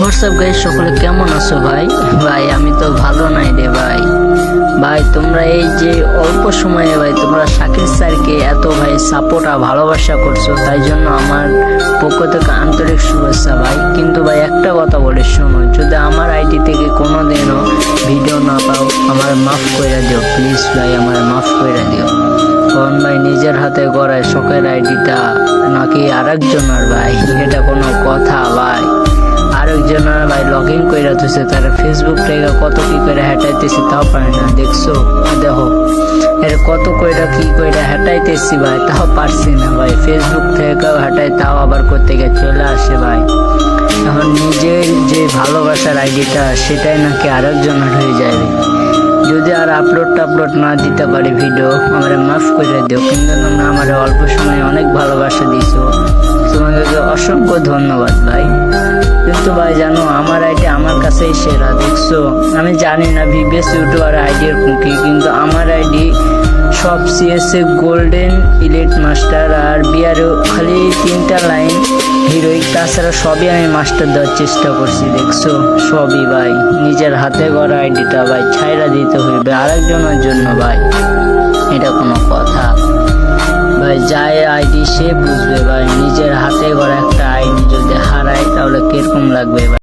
WhatsApp guys, সকলে কেমন আছো ভাই? ভাই আমি তো ভালো নাই রে ভাই। ভাই তোমরা এই যে অল্প সময়ে ভাই তোমরা শাকির স্যারকে এত ভাই সাপোর্ট আর ভালোবাসা করছো, তাই জন্য আমার পক্ষ থেকে আন্তরিক শুভেচ্ছা ভাই। কিন্তু ভাই একটা কথা বলে শোনো, যদি আমার আইডি থেকে কোনোদিনও ভিডিও না পাও আমার মাফ করে দিও প্লিজ ভাই, আমার মাফ করে দিও। কারণ ভাই নিজের হাতে গড়ায় শখের আইডিটা নাকি আরেকজনের ভাই, এটা কোনো কথা ভাই? আরেকজনের ভাই লগ ইন করে দিচ্ছে, তারা ফেসবুক থেকে কত কি করে হ্যাটাইতেছি তাও পারে না। দেখছো দেখো এর কত কইরা কি কইরা হ্যাটাইতেছি ভাই, তাও পারছি না ভাই। ফেসবুক থেকেও হ্যাটাই, তাও আবার করতে গিয়ে চলে আসে ভাই। এখন নিজের যে ভালোবাসার আইডিটা সেটাই নাকি আরেকজনের হয়ে যাবে। যদি আর আপলোড না দিতে পারি ভিডিও, আমার মাফ করে দিও। কিন্তু তোমরা আমার অল্প সময়ে অনেক ভালোবাসা দিছো, তোমাদেরকে অসংখ্য ধন্যবাদ ভাই। কিন্তু ভাই জানো আমার আইডি আমার কাছেই সেরা। দেখছো আমি জানি না ভিভিএস ইউটিউবার আইডির কি, কিন্তু আমার আইডি সব সিএসএ গোল্ডেন ইলিট মাস্টার আর বিআরও খালি 3টা লাইন হিরোইক, তাছাড়া সবই আমি মাস্টার দেওয়ার চেষ্টা করছি। দেখছো সবই ভাই নিজের হাতে গড়া আইডিটা ভাই ছাইরা দিতে হইবে আরেকজনের জন্য ভাই, এটা কোনো কথা ভাই? যাই আইডি সে বুঝবে ভাই, নিজের হাতে গড়া একটা আইডি যদি হারায় তাহলে কিরকম লাগবে ভাই।